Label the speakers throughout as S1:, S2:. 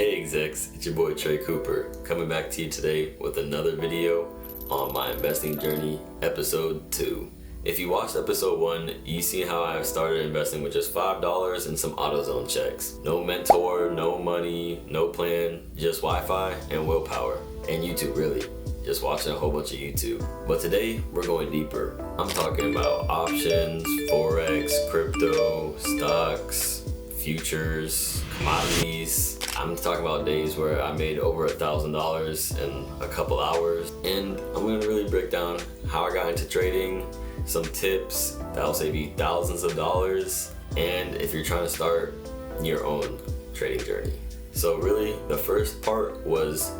S1: Hey execs, it's your boy Trey Cooper, coming back to you today with another video on my investing journey, episode 2. If you watched episode 1, you see how I started investing with just $5 and some AutoZone checks. No mentor, no money, no plan, just Wi-Fi and willpower. And YouTube really, just watching a whole bunch of YouTube. But today, we're going deeper. I'm talking about options, Forex, crypto, stocks, futures, commodities. I'm talking about days where I made over $1,000 in a couple hours. And I'm gonna really break down how I got into trading, some tips that'll save you thousands of dollars, and if you're trying to start your own trading journey. So really, the first part was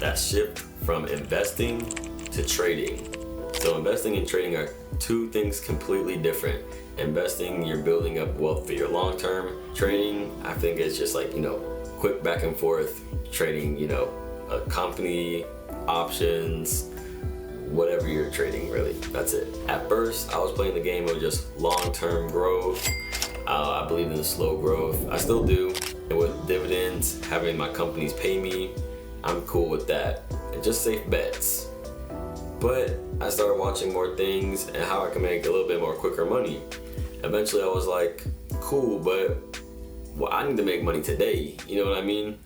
S1: that shift from investing to trading. So investing and trading are two things completely different. Investing, you're building up wealth for your long term. Trading, I think it's just like, quick back and forth trading, a company, options, whatever you're trading, really. That's it. At first, I was playing the game of just long-term growth. I believe in slow growth. I still do. And with dividends, having my companies pay me, I'm cool with that. And just safe bets. But I started watching more things and how I can make a little bit more quicker money. Eventually, I was like, cool, but I need to make money today. You know what I mean?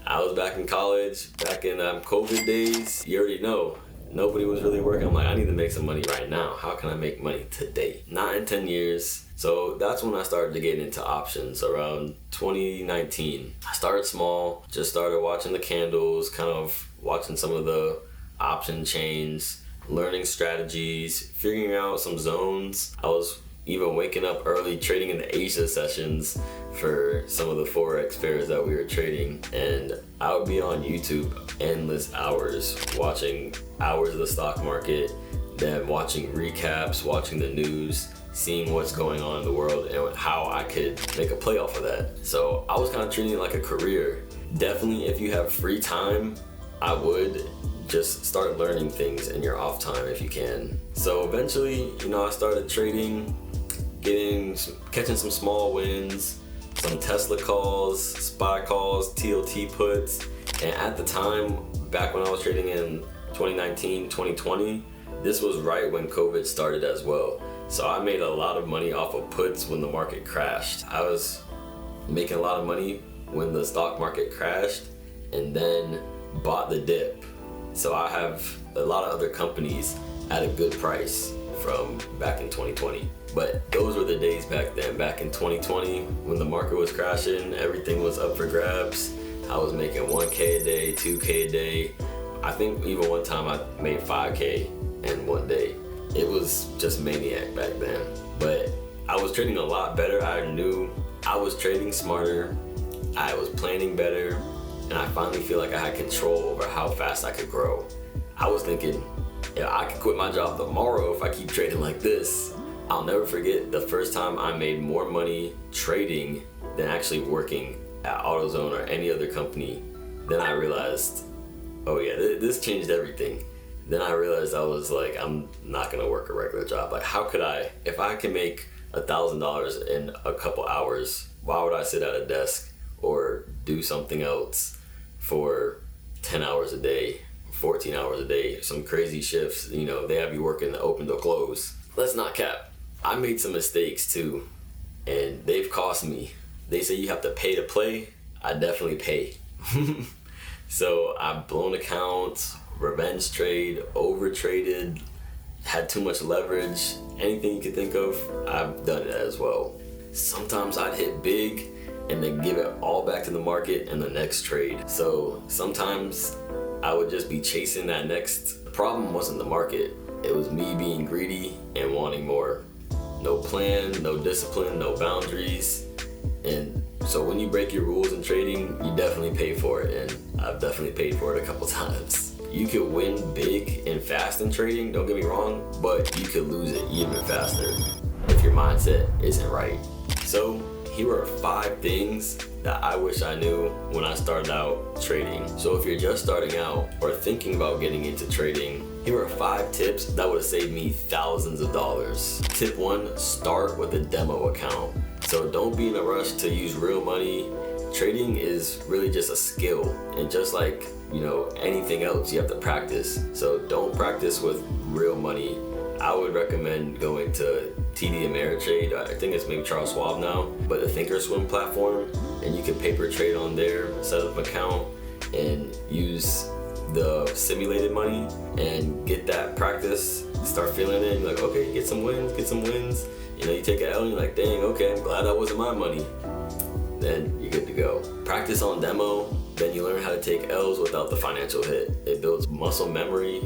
S1: I was back in college, back in COVID days. You already know. Nobody was really working. I'm like, I need to make some money right now. How can I make money today? Not in 10 years. So that's when I started to get into options around 2019. I started small, just started watching the candles, kind of watching some of the option chains, learning strategies, figuring out some zones. I was even waking up early trading in the Asia sessions for some of the Forex pairs that we were trading, and I would be on YouTube endless hours, watching hours of the stock market, then watching recaps, watching the news, seeing what's going on in the world and how I could make a play off of that. So I was kind of treating it like a career. Definitely, if you have free time, I would just start learning things in your off time if you can. So eventually, I started trading, catching some small wins, some Tesla calls, SPY calls, TOT puts. And at the time, back when I was trading in 2019, 2020, this was right when COVID started as well. So I made a lot of money off of puts when the market crashed. I was making a lot of money when the stock market crashed and then bought the dip. So I have a lot of other companies at a good price from back in 2020. But those were the days back then, back in 2020, when the market was crashing, everything was up for grabs. I was making 1K a day, 2K a day. I think even one time I made 5K in one day. It was just maniac back then. But I was trading a lot better. I knew I was trading smarter. I was planning better. And I finally feel like I had control over how fast I could grow. I was thinking, I could quit my job tomorrow if I keep trading like this. I'll never forget the first time I made more money trading than actually working at AutoZone or any other company. Then I realized, oh yeah, this changed everything. Then I realized I was like, I'm not gonna work a regular job. Like, how could I, if I can make $1,000 in a couple hours, why would I sit at a desk or do something else for 10 hours a day, 14 hours a day, some crazy shifts? They have you working open to close. Let's not cap. I made some mistakes too, and they've cost me. They say you have to pay to play. I definitely pay. So I've blown accounts, revenge trade, over traded, had too much leverage. Anything you could think of, I've done it as well. Sometimes I'd hit big and then give it all back to the market in the next trade. So sometimes I would just be chasing that next. The problem wasn't the market. It was me being greedy and wanting more. No plan, no discipline, no boundaries. And so when you break your rules in trading, you definitely pay for it. And I've definitely paid for it a couple times. You could win big and fast in trading, don't get me wrong, but you could lose it even faster if your mindset isn't right. So here are 5 things that I wish I knew when I started out trading. So if you're just starting out or thinking about getting into trading, here are 5 tips that would have saved me thousands of dollars. Tip 1, start with a demo account. So don't be in a rush to use real money. trading is really just a skill, and just like, anything else, you have to practice. So don't practice with real money. I would recommend going to TD Ameritrade. I think it's maybe Charles Schwab now, but the Thinkorswim platform, and you can paper trade on there, set up an account, and use the simulated money and get that practice. Start feeling it. You're like, okay, get some wins. You take an L and you're like, dang, okay, I'm glad that wasn't my money. Then you're good to go. Practice on demo, then you learn how to take L's without the financial hit. It builds muscle memory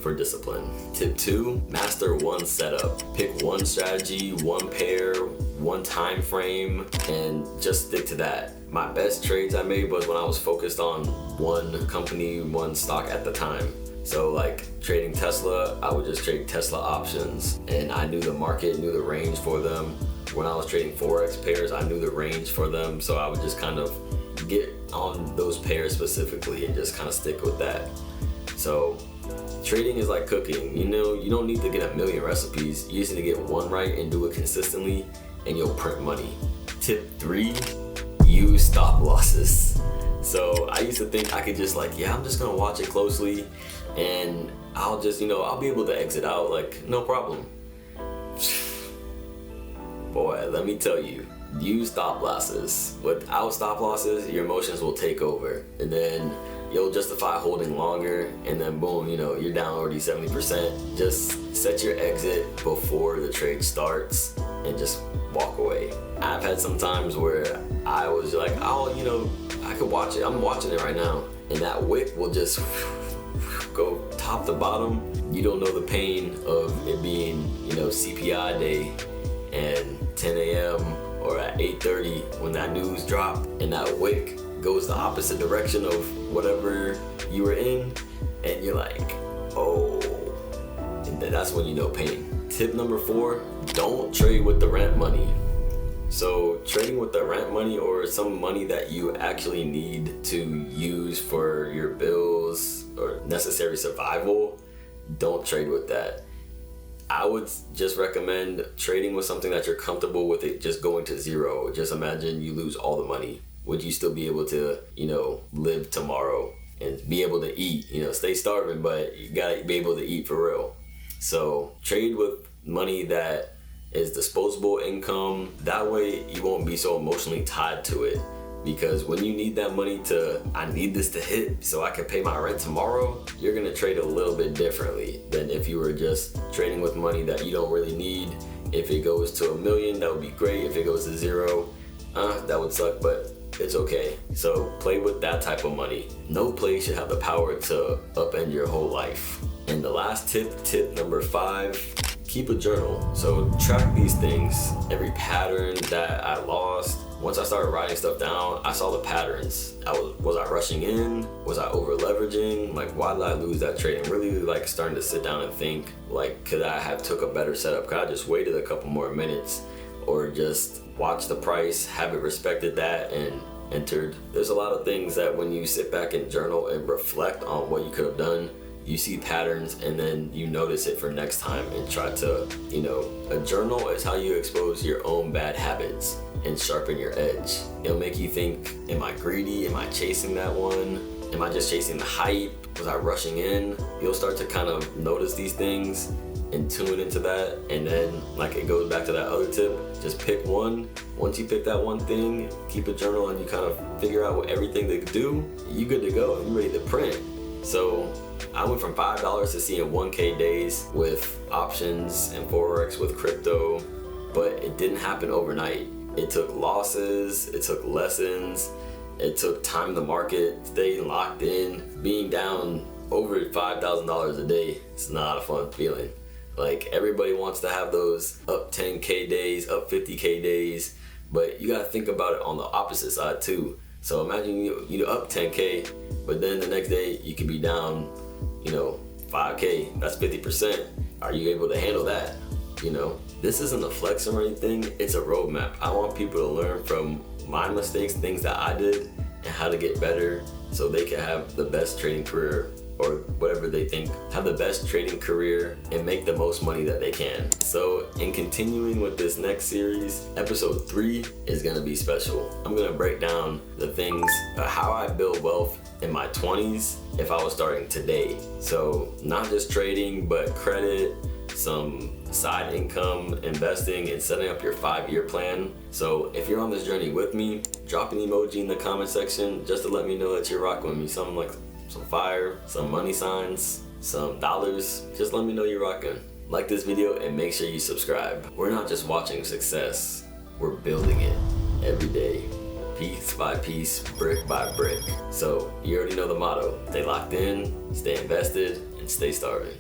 S1: for discipline. Tip 2, master one setup. Pick one strategy, one pair, one time frame, and just stick to that. My best trades I made was when I was focused on one company, one stock at the time. So like trading Tesla, I would just trade Tesla options, and I knew the market, knew the range for them. When I was trading Forex pairs, I knew the range for them, so I would just kind of get on those pairs specifically and just kind of stick with that. So trading is like cooking. You don't need to get a million recipes. You just need to get one right and do it consistently, and you'll print money. Tip 3, use stop losses. So I used to think I could just I'm just gonna watch it closely and I'll just, I'll be able to exit out, no problem. Boy, let me tell you, use stop losses. Without stop losses, your emotions will take over, and then you'll justify holding longer, and then boom, you're down already 70%. Just set your exit before the trade starts and just walk away. I've had some times where I was like, I could watch it. I'm watching it right now. And that wick will just go top to bottom. You don't know the pain of it being, CPI day and 10 a.m. or at 8:30 when that news drop and that wick goes the opposite direction of whatever you were in, and you're like, oh, and then that's when you know pain. Tip number 4, don't trade with the rent money. So trading with the rent money, or some money that you actually need to use for your bills or necessary survival, don't trade with that. I would just recommend trading with something that you're comfortable with it just going to zero. Just imagine you lose all the money. Would you still be able to, live tomorrow and be able to eat? Stay starving, but you gotta be able to eat for real. So trade with money that is disposable income. That way you won't be so emotionally tied to it. Because when you need that money I need this to hit so I can pay my rent tomorrow, you're gonna trade a little bit differently than if you were just trading with money that you don't really need. If it goes to $1 million, that would be great. If it goes to zero, that would suck, but it's okay. So play with that type of money. No play should have the power to upend your whole life. And the last tip number 5, keep a journal. So track these things, every pattern that I lost. Once I started writing stuff down, I saw the patterns. Was I rushing in? Was I over leveraging? Why did I lose that trade? And really starting to sit down and think, could I have took a better setup? Could I just waited a couple more minutes, or just watch the price, have it respected that and entered? There's a lot of things that when you sit back and journal and reflect on what you could have done, you see patterns, and then you notice it for next time and try to, a journal is how you expose your own bad habits and sharpen your edge. It'll make you think, am I greedy? Am I chasing that one? Am I just chasing the hype? Was I rushing in? You'll start to kind of notice these things and tune into that, and then it goes back to that other tip, just pick one. Once you pick that one thing, keep a journal, and you kind of figure out everything they do, you good to go, you ready to print. So I went from $5 to seeing 1K days with options and Forex with crypto, but it didn't happen overnight. It took losses, it took lessons, it took time in the market, staying locked in, being down over $5,000 a day. It's not a fun feeling. Everybody wants to have those up 10K days, up 50K days, but you gotta think about it on the opposite side too. So imagine you up 10K, but then the next day you could be down, 5K, that's 50%. Are you able to handle that? This isn't a flex or anything, it's a roadmap. I want people to learn from my mistakes, things that I did, and how to get better so they can have the best trading career or whatever they think, have the best trading career and make the most money that they can. So in continuing with this next series, episode 3 is gonna be special. I'm gonna break down the things, how I build wealth in my 20s if I was starting today. So not just trading, but credit, some side income, investing, and setting up your 5-year plan. So if you're on this journey with me, drop an emoji in the comment section just to let me know that you're rocking with me. Something like some fire, some money signs, some dollars. Just let me know you're rocking. Like this video and make sure you subscribe. We're not just watching success, we're building it every day, piece by piece, brick by brick. So you already know the motto: stay locked in, stay invested, and stay starving.